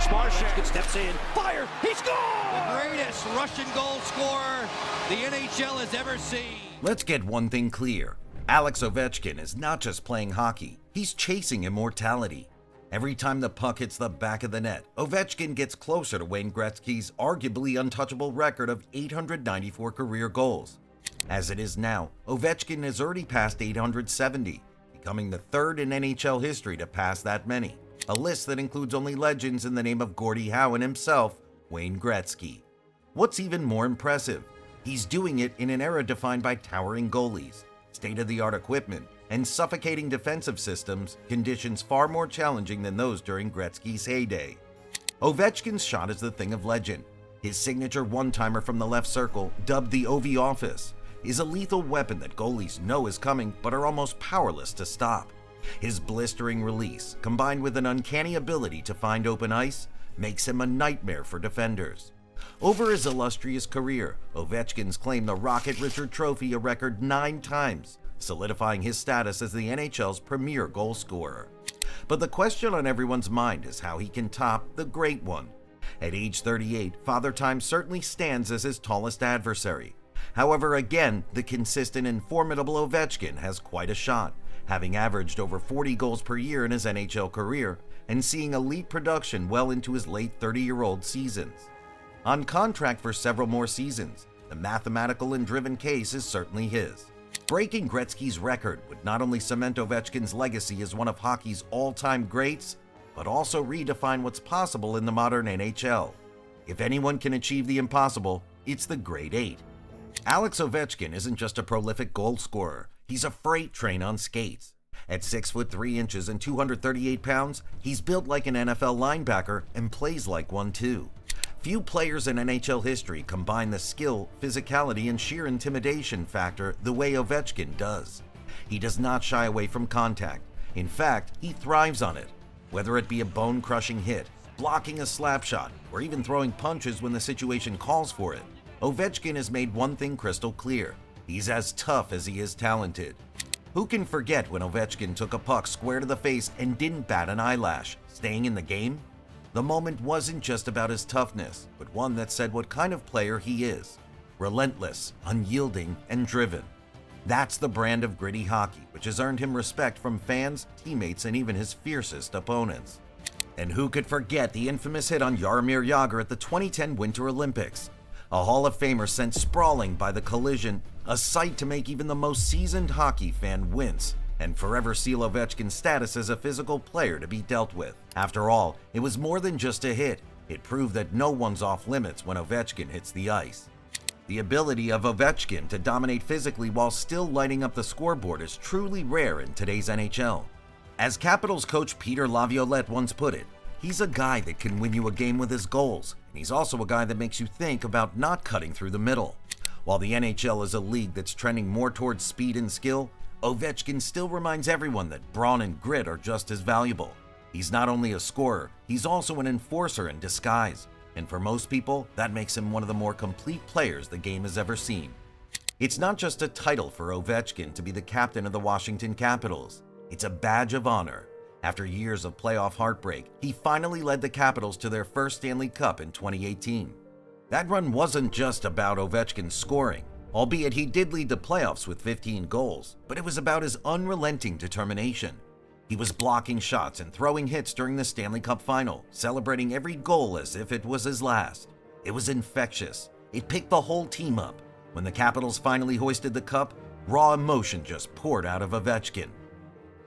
Ovechkin steps in, fire, he scores! The greatest Russian goal scorer the NHL has ever seen. Let's get one thing clear. Alex Ovechkin is not just playing hockey, he's chasing immortality. Every time the puck hits the back of the net, Ovechkin gets closer to Wayne Gretzky's arguably untouchable record of 894 career goals. As it is now, Ovechkin has already passed 870, becoming the third in NHL history to pass that many, a list that includes only legends in the name of Gordie Howe and himself, Wayne Gretzky. What's even more impressive, he's doing it in an era defined by towering goalies, state-of-the-art equipment, and suffocating defensive systems, conditions far more challenging than those during Gretzky's heyday. Ovechkin's shot is the thing of legend. His signature one-timer from the left circle, dubbed the OV Office, is a lethal weapon that goalies know is coming but are almost powerless to stop. His blistering release, combined with an uncanny ability to find open ice, makes him a nightmare for defenders. Over his illustrious career, Ovechkin's claimed the Rocket Richard Trophy a record 9 times, solidifying his status as the NHL's premier goal scorer. But the question on everyone's mind is how he can top the Great One. At age 38, Father Time certainly stands as his tallest adversary. However, again, the consistent and formidable Ovechkin has quite a shot, having averaged over 40 goals per year in his NHL career and seeing elite production well into his late 30-year-old seasons. On contract for several more seasons, the mathematical and driven case is certainly his. Breaking Gretzky's record would not only cement Ovechkin's legacy as one of hockey's all-time greats, but also redefine what's possible in the modern NHL. If anyone can achieve the impossible, it's the Great Eight. Alex Ovechkin isn't just a prolific goal scorer, he's a freight train on skates. At 6 foot 3 inches and 238 pounds, he's built like an NFL linebacker and plays like one too. Few players in NHL history combine the skill, physicality, and sheer intimidation factor the way Ovechkin does. He does not shy away from contact. In fact, he thrives on it. Whether it be a bone-crushing hit, blocking a slap shot, or even throwing punches when the situation calls for it, Ovechkin has made one thing crystal clear. He's as tough as he is talented. Who can forget when Ovechkin took a puck square to the face and didn't bat an eyelash, staying in the game? The moment wasn't just about his toughness, but one that said what kind of player he is. Relentless, unyielding, and driven. That's the brand of gritty hockey, which has earned him respect from fans, teammates, and even his fiercest opponents. And who could forget the infamous hit on Jaromir Jagr at the 2010 Winter Olympics? A Hall of Famer sent sprawling by the collision, a sight to make even the most seasoned hockey fan wince, and forever seal Ovechkin's status as a physical player to be dealt with. After all, it was more than just a hit. It proved that no one's off limits when Ovechkin hits the ice. The ability of Ovechkin to dominate physically while still lighting up the scoreboard is truly rare in today's NHL. As Capitals coach Peter Laviolette once put it, he's a guy that can win you a game with his goals, and he's also a guy that makes you think about not cutting through the middle. While the NHL is a league that's trending more towards speed and skill, Ovechkin still reminds everyone that brawn and grit are just as valuable. He's not only a scorer, he's also an enforcer in disguise, and for most people, that makes him one of the more complete players the game has ever seen. It's not just a title for Ovechkin to be the captain of the Washington Capitals, it's a badge of honor. After years of playoff heartbreak, he finally led the Capitals to their first Stanley Cup in 2018. That run wasn't just about Ovechkin's scoring, albeit he did lead the playoffs with 15 goals, but it was about his unrelenting determination. He was blocking shots and throwing hits during the Stanley Cup final, celebrating every goal as if it was his last. It was infectious. It picked the whole team up. When the Capitals finally hoisted the cup, raw emotion just poured out of Ovechkin.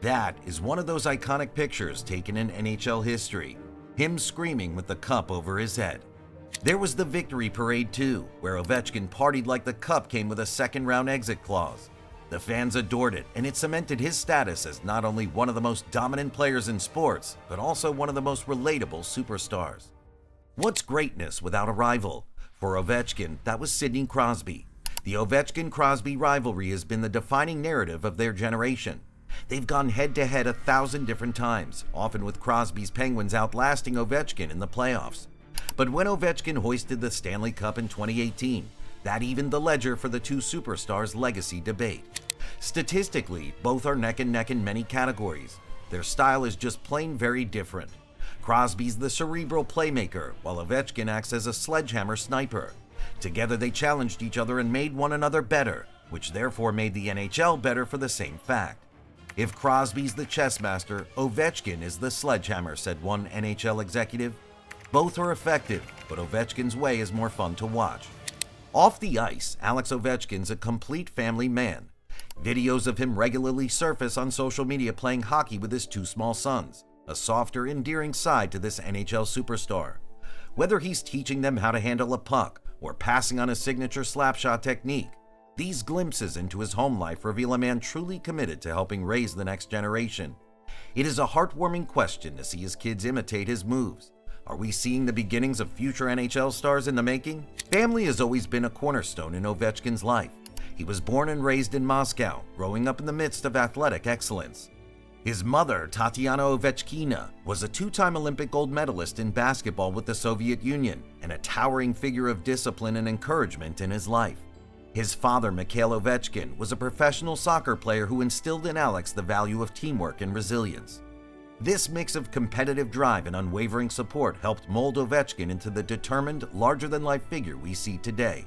That is one of those iconic pictures taken in NHL history, him screaming with the cup over his head. There was the victory parade too, where Ovechkin partied like the cup came with a second-round exit clause. The fans adored it, and it cemented his status as not only one of the most dominant players in sports, but also one of the most relatable superstars. What's greatness without a rival? For Ovechkin, that was Sidney Crosby. The Ovechkin-Crosby rivalry has been the defining narrative of their generation. They've gone head-to-head 1,000 different times, often with Crosby's Penguins outlasting Ovechkin in the playoffs. But when Ovechkin hoisted the Stanley Cup in 2018, that evened the ledger for the two superstars' legacy debate. Statistically, both are neck and neck in many categories. Their style is just plain very different. Crosby's the cerebral playmaker, while Ovechkin acts as a sledgehammer sniper. Together they challenged each other and made one another better, which therefore made the NHL better for the same fact. If Crosby's the chess master, Ovechkin is the sledgehammer, said one NHL executive. Both are effective, but Ovechkin's way is more fun to watch. Off the ice, Alex Ovechkin's a complete family man. Videos of him regularly surface on social media playing hockey with his two small sons, a softer, endearing side to this NHL superstar. Whether he's teaching them how to handle a puck or passing on his signature slapshot technique, these glimpses into his home life reveal a man truly committed to helping raise the next generation. It is a heartwarming question to see his kids imitate his moves. Are we seeing the beginnings of future NHL stars in the making? Family has always been a cornerstone in Ovechkin's life. He was born and raised in Moscow, growing up in the midst of athletic excellence. His mother, Tatiana Ovechkina, was a two-time Olympic gold medalist in basketball with the Soviet Union and a towering figure of discipline and encouragement in his life. His father, Mikhail Ovechkin, was a professional soccer player who instilled in Alex the value of teamwork and resilience. This mix of competitive drive and unwavering support helped mold Ovechkin into the determined, larger-than-life figure we see today.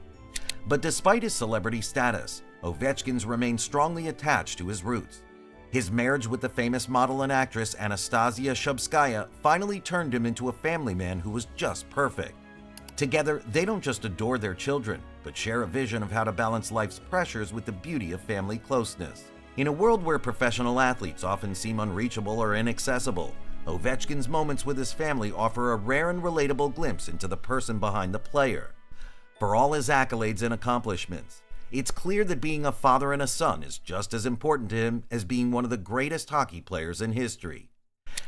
But despite his celebrity status, Ovechkin's remained strongly attached to his roots. His marriage with the famous model and actress Anastasia Shubskaya finally turned him into a family man who was just perfect. Together, they don't just adore their children, but share a vision of how to balance life's pressures with the beauty of family closeness. In a world where professional athletes often seem unreachable or inaccessible, Ovechkin's moments with his family offer a rare and relatable glimpse into the person behind the player. For all his accolades and accomplishments, it's clear that being a father and a son is just as important to him as being one of the greatest hockey players in history.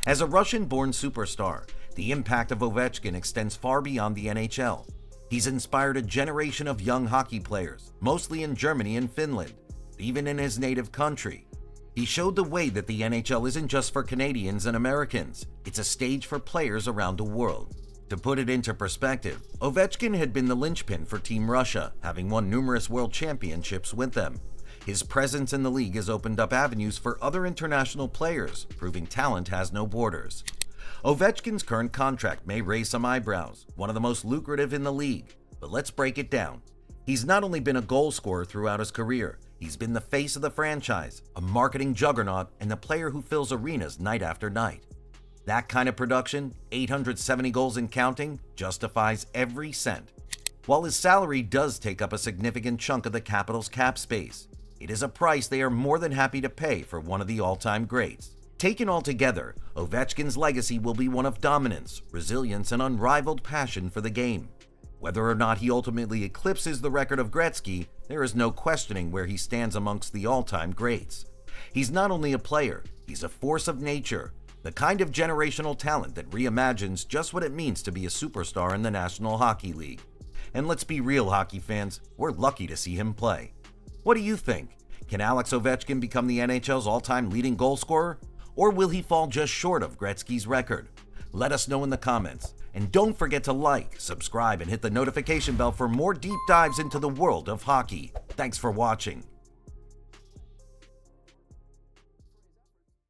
As a Russian-born superstar, the impact of Ovechkin extends far beyond the NHL. He's inspired a generation of young hockey players, mostly in Germany and Finland, even in his native country. He showed the way that the NHL isn't just for Canadians and Americans, it's a stage for players around the world. To put it into perspective, Ovechkin had been the linchpin for Team Russia, having won numerous world championships with them. His presence in the league has opened up avenues for other international players, proving talent has no borders. Ovechkin's current contract may raise some eyebrows, one of the most lucrative in the league, but let's break it down. He's not only been a goal scorer throughout his career, he's been the face of the franchise, a marketing juggernaut, and the player who fills arenas night after night. That kind of production, 870 goals and counting, justifies every cent. While his salary does take up a significant chunk of the Capitals' cap space, it is a price they are more than happy to pay for one of the all-time greats. Taken all together, Ovechkin's legacy will be one of dominance, resilience, and unrivaled passion for the game. Whether or not he ultimately eclipses the record of Gretzky, there is no questioning where he stands amongst the all-time greats. He's not only a player, he's a force of nature, the kind of generational talent that reimagines just what it means to be a superstar in the National Hockey League. And let's be real, hockey fans, we're lucky to see him play. What do you think? Can Alex Ovechkin become the NHL's all-time leading goal scorer? Or will he fall just short of Gretzky's record? Let us know in the comments. And don't forget to like, subscribe, and hit the notification bell for more deep dives into the world of hockey. Thanks for watching.